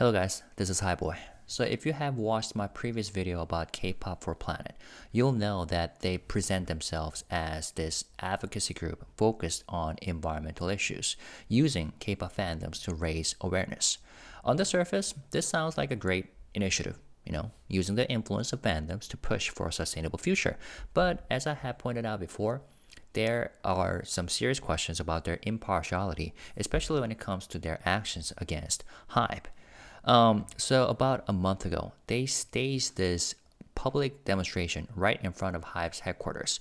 Hello guys, this is Highboy. So if you have watched my previous video about Kpop4Planet, you'll know that they present themselves as this advocacy group focused on environmental issues, using K-pop fandoms to raise awareness. On the surface, this sounds like a great initiative, using the influence of fandoms to push for a sustainable future. But as I have pointed out before, there are some serious questions about their impartiality, especially when it comes to their actions against HYBE. So about a month ago, they staged this public demonstration right in front of HYBE's headquarters,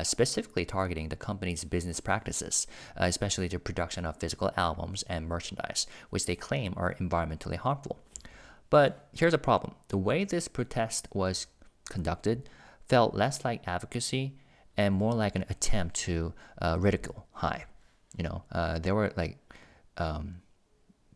specifically targeting the company's business practices, especially the production of physical albums and merchandise, which they claim are environmentally harmful. But here's a problem. The way this protest was conducted felt less like advocacy and more like an attempt to ridicule HYBE. They were like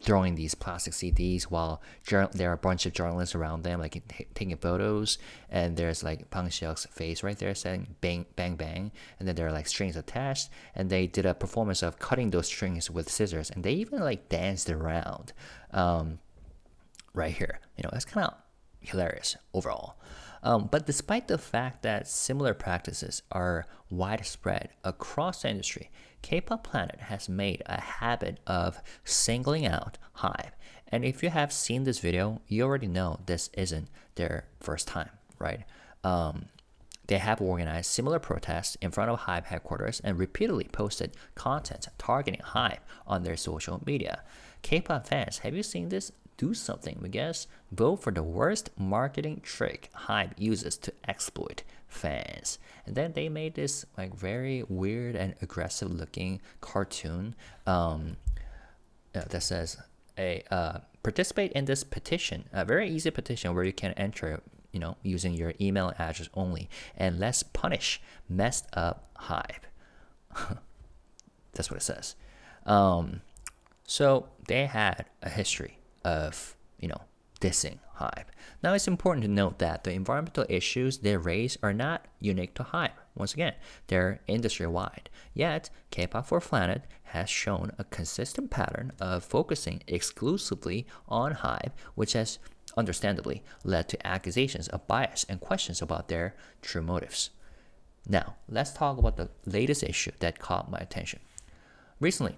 throwing these plastic CDs while there are a bunch of journalists around them, like taking photos, and there's like Bang Seok's face right there saying bang, bang, bang, and then there are like strings attached, and they did a performance of cutting those strings with scissors, and they even like danced around right here. That's kind of hilarious overall. But despite the fact that similar practices are widespread across the industry, Kpop4Planet has made a habit of singling out HYBE. And if you have seen this video, you already know this isn't their first time, right? They have organized similar protests in front of HYBE headquarters and repeatedly posted content targeting HYBE on their social media. K-pop fans, have you seen this? Do something, we guess. Vote for the worst marketing trick HYBE uses to exploit fans. And then they made this like very weird and aggressive looking cartoon that says, participate in this petition, a very easy petition where you can enter using your email address only, and let's punish messed up HYBE. That's what it says. So they had a history of dissing HYBE. Now it's important to note that the environmental issues they raise are not unique to HYBE. Once again, they're industry-wide. Yet, Kpop4Planet has shown a consistent pattern of focusing exclusively on HYBE, which has understandably led to accusations of bias and questions about their true motives. Now, let's talk about the latest issue that caught my attention. Recently,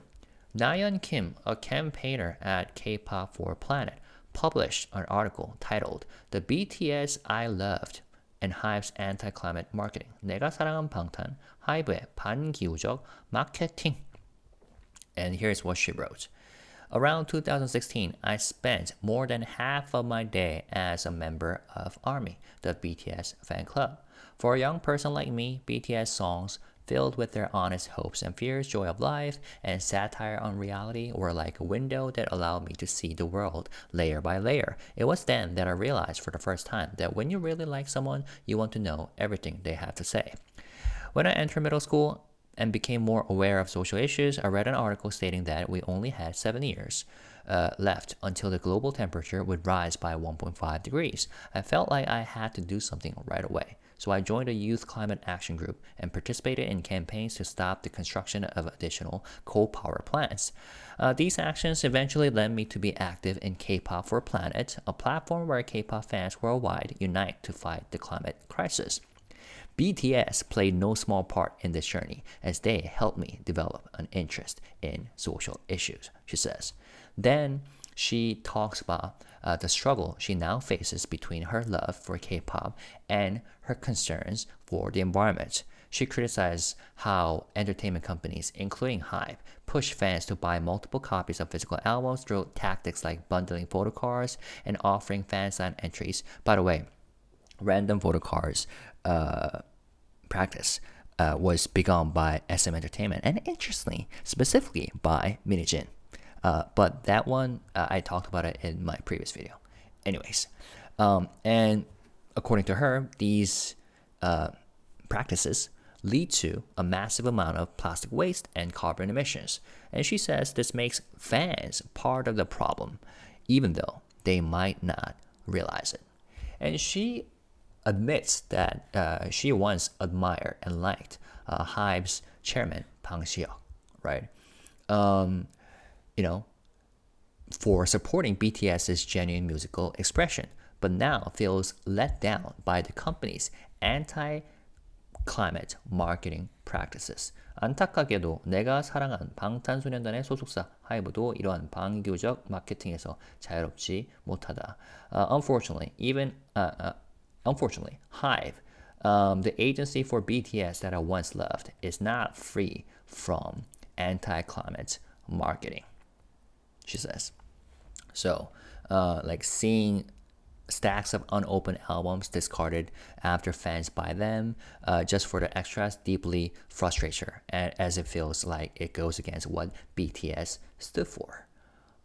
Nayeon Kim, a campaigner at Kpop4Planet, published an article titled "The BTS I Loved and HYBE's Anti-Climate Marketing. 내가 사랑한 방탄, HYBE의 반기후적 마케팅." And here's what she wrote. Around 2016, I spent more than half of my day as a member of ARMY, the BTS fan club. For a young person like me, BTS songs filled with their honest hopes and fears, joy of life, and satire on reality were like a window that allowed me to see the world layer by layer. It was then that I realized for the first time that when you really like someone, you want to know everything they have to say. When I entered middle school and became more aware of social issues, I read an article stating that we only had 7 years left until the global temperature would rise by 1.5 degrees. I felt like I had to do something right away. So I joined a youth climate action group and participated in campaigns to stop the construction of additional coal power plants. These actions eventually led me to be active in Kpop4Planet, a platform where K-pop fans worldwide unite to fight the climate crisis. BTS played no small part in this journey, as they helped me develop an interest in social issues, she says. Then she talks about the struggle she now faces between her love for K-pop and her concerns for the environment. She criticizes how entertainment companies, including HYBE, push fans to buy multiple copies of physical albums through tactics like bundling photo cards and offering fan sign entries. By the way, random photo cards practice was begun by SM Entertainment, and interestingly, specifically by Minijin. But that one, I talked about it in my previous video. Anyways, and according to her, these practices lead to a massive amount of plastic waste and carbon emissions. And she says this makes fans part of the problem, even though they might not realize it. And she admits that she once admired and liked HYBE's chairman, Bang Seok, right? for supporting BTS's genuine musical expression, but now feels let down by the company's anti-climate marketing practices. 안타깝게도 내가 사랑한 방탄소년단의 소속사 하이브도 이러한 방위교적 마케팅에서 자유롭지 못하다. Unfortunately, HYBE, the agency for BTS that I once loved, is not free from anti-climate marketing, she says. So, like seeing stacks of unopened albums discarded after fans buy them just for the extras deeply frustrates her, as it feels like it goes against what BTS stood for.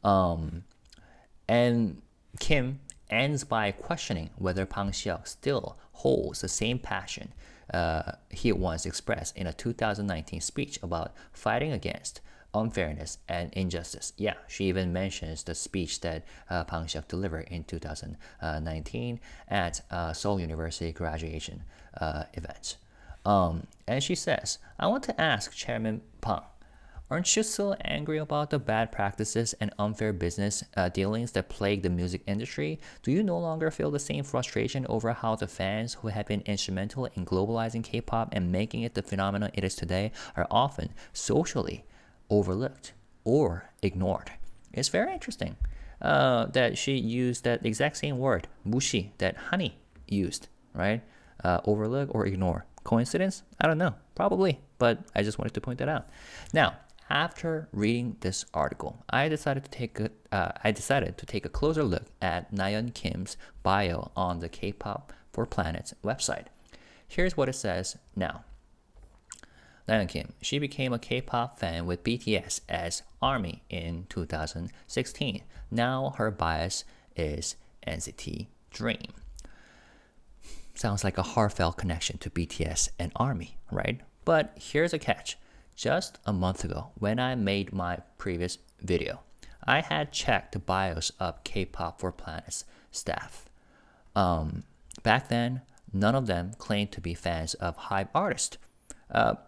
And Kim ends by questioning whether Bang Seok still holds the same passion he once expressed in a 2019 speech about fighting against unfairness and injustice. Yeah, she even mentions the speech that Bang Seok delivered in 2019 at Seoul University graduation event. And she says, I want to ask Chairman Bang, aren't you still angry about the bad practices and unfair business dealings that plague the music industry? Do you no longer feel the same frustration over how the fans who have been instrumental in globalizing K-pop and making it the phenomenon it is today are often socially overlooked or ignored? It's very interesting that she used that exact same word, 무시, that Honey used, right? Overlook or ignore. Coincidence? I don't know. Probably, but I just wanted to point that out. Now, after reading this article, I decided to take a closer look at Nayeon Kim's bio on the Kpop4Planet website. Here's what it says now. Nayeon Kim, she became a K-pop fan with BTS as ARMY in 2016. Now her bias is NCT Dream. Sounds like a heartfelt connection to BTS and ARMY, right? But here's a catch. Just a month ago, when I made my previous video, I had checked the bios of Kpop4Planet's staff. Back then, none of them claimed to be fans of HYBE artists.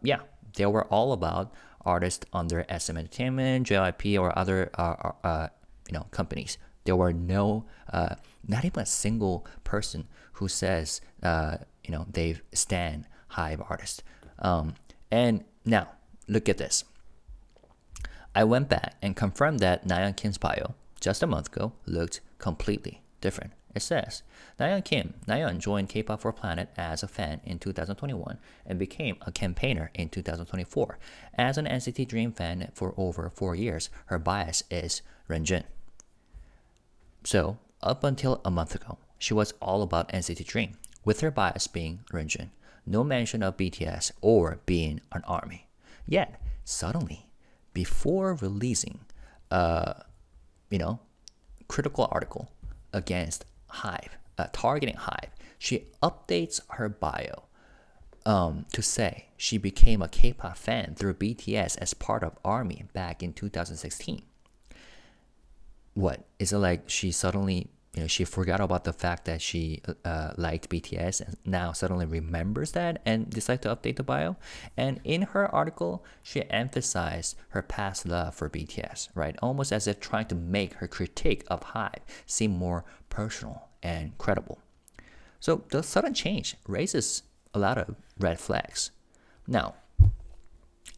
Yeah, they were all about artists under SM Entertainment, JYP, or other companies. There were no, not even a single person who says they stan HYBE artists. And now, look at this. I went back and confirmed that Nayeon Kim's bio just a month ago looked completely different. It says, Nayeon joined Kpop4Planet as a fan in 2021 and became a campaigner in 2024. As an NCT Dream fan for over 4 years, her bias is Renjun. So, up until a month ago, she was all about NCT Dream, with her bias being Renjun. No mention of BTS or being an ARMY. Yet, suddenly, before releasing critical article against HYBE, targeting HYBE, she updates her bio to say she became a K-pop fan through BTS as part of ARMY back in 2016. What? Is it like she suddenly, she forgot about the fact that she liked BTS and now suddenly remembers that and decided to update the bio? And in her article, she emphasized her past love for BTS, right? Almost as if trying to make her critique of HYBE seem more personal and credible. So the sudden change raises a lot of red flags. Now,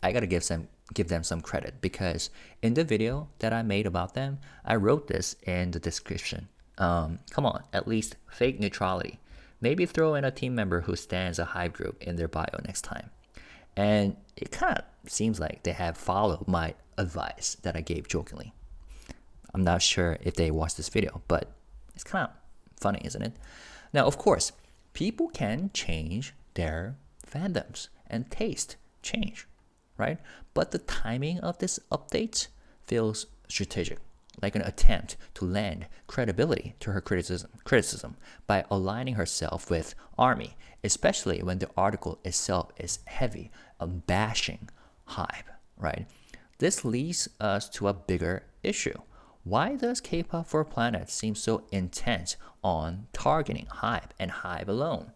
I gotta give them some credit because in the video that I made about them, I wrote this in the description. Come on, at least fake neutrality. Maybe throw in a team member who stands a HYBE group in their bio next time. And it kind of seems like they have followed my advice that I gave jokingly. I'm not sure if they watched this video, but it's kind of funny, isn't it? Now, of course, people can change their fandoms and taste change, right? But the timing of this update feels strategic, like an attempt to lend credibility to her criticism by aligning herself with ARMY, especially when the article itself is heavy on bashing HYBE, right? This leads us to a bigger issue. Why does Kpop4Planet seem so intent on targeting HYBE and HYBE alone?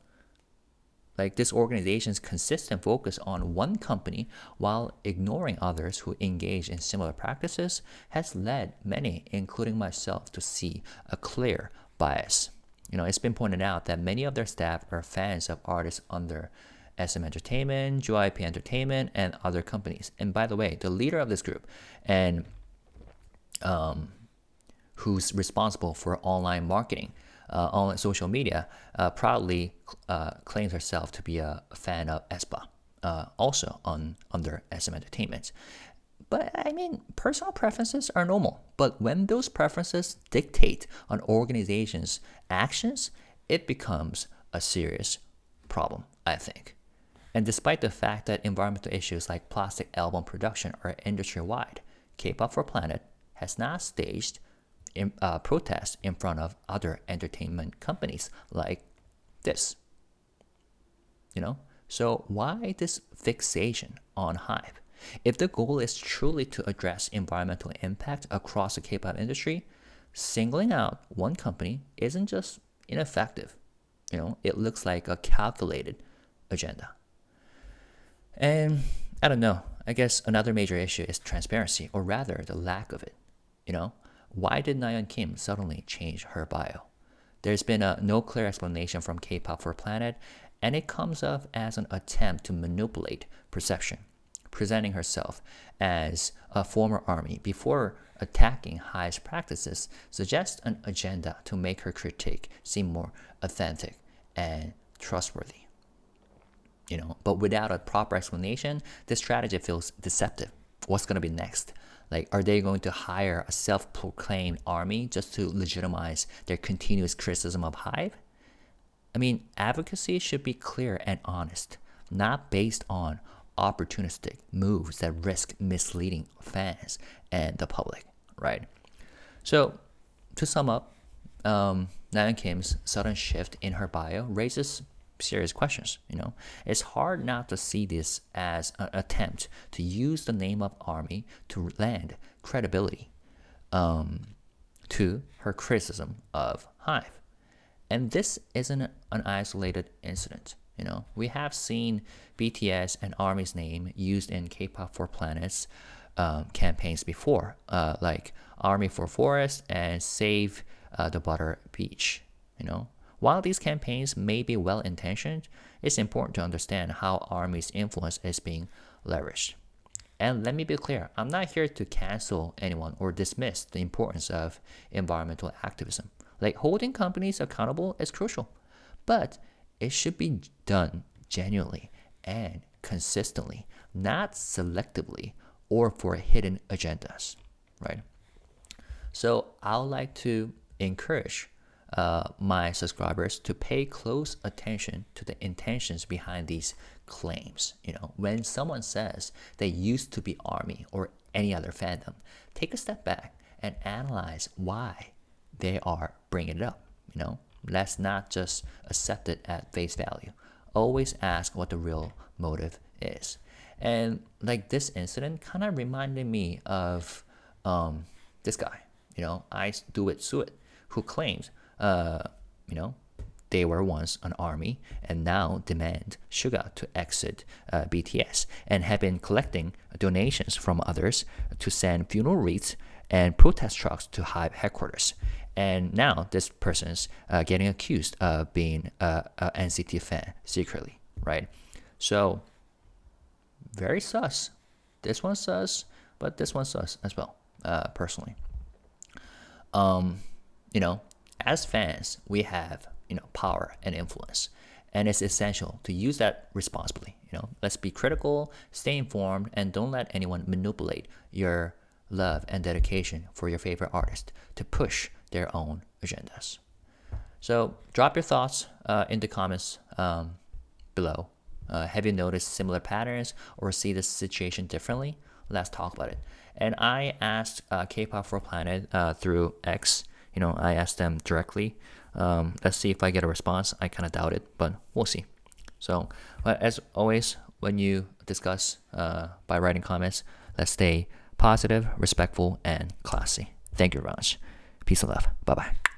Like this organization's consistent focus on one company while ignoring others who engage in similar practices has led many, including myself, to see a clear bias. It's been pointed out that many of their staff are fans of artists under SM Entertainment, JYP Entertainment, and other companies. And by the way, the leader of this group and who's responsible for online marketing, on social media, proudly claims herself to be a fan of aespa, also under SM Entertainment. But I mean, personal preferences are normal. But when those preferences dictate an organization's actions, it becomes a serious problem, I think. And despite the fact that environmental issues like plastic album production are industry-wide, Kpop4Planet has not staged protests in front of other entertainment companies like this. So why this fixation on HYBE? If the goal is truly to address environmental impact across the K-pop industry, singling out one company isn't just ineffective. It looks like a calculated agenda. And I don't know. I guess another major issue is transparency, or rather the lack of it. Why did Nayeon Kim suddenly change her bio? There's been no clear explanation from Kpop4Planet, and it comes off as an attempt to manipulate perception, presenting herself as a former ARMY before attacking HYBE's practices suggests an agenda to make her critique seem more authentic and trustworthy. But without a proper explanation, this strategy feels deceptive. What's going to be next? Like, are they going to hire a self-proclaimed ARMY just to legitimize their continuous criticism of HYBE? I mean, advocacy should be clear and honest, not based on opportunistic moves that risk misleading fans and the public, right? So, to sum up, Nayeon Kim's sudden shift in her bio raises serious questions. It's hard not to see this as an attempt to use the name of ARMY to lend credibility to her criticism of HYBE. And this isn't an isolated incident. We have seen BTS and ARMY's name used in Kpop4Planet's campaigns before, like Army for Forest and Save the Butter Beach. While these campaigns may be well-intentioned, it's important to understand how ARMY's influence is being leveraged. And let me be clear, I'm not here to cancel anyone or dismiss the importance of environmental activism. Like, holding companies accountable is crucial, but it should be done genuinely and consistently, not selectively or for hidden agendas, right? So I would like to encourage my subscribers to pay close attention to the intentions behind these claims. When someone says they used to be ARMY or any other fandom, take a step back and analyze why they are bringing it up. Let's not just accept it at face value. Always ask what the real motive is. And like, this incident kind of reminded me of this guy, I Do It Suit, who claims they were once an ARMY and now demand Suga to exit BTS, and have been collecting donations from others to send funeral wreaths and protest trucks to HYBE headquarters. And now this person's getting accused of being a NCT fan secretly, right? So, very sus. This one's sus, but this one's sus as well, personally. As fans, we have, power and influence, and it's essential to use that responsibly. Let's be critical, stay informed, and don't let anyone manipulate your love and dedication for your favorite artist to push their own agendas. So drop your thoughts in the comments below. Have you noticed similar patterns or see this situation differently? Let's talk about it. And I asked Kpop4Planet through X. I asked them directly. Let's see if I get a response. I kind of doubt it, but we'll see. So, as always, when you discuss by writing comments, let's stay positive, respectful, and classy. Thank you very much. Peace and love. Bye-bye.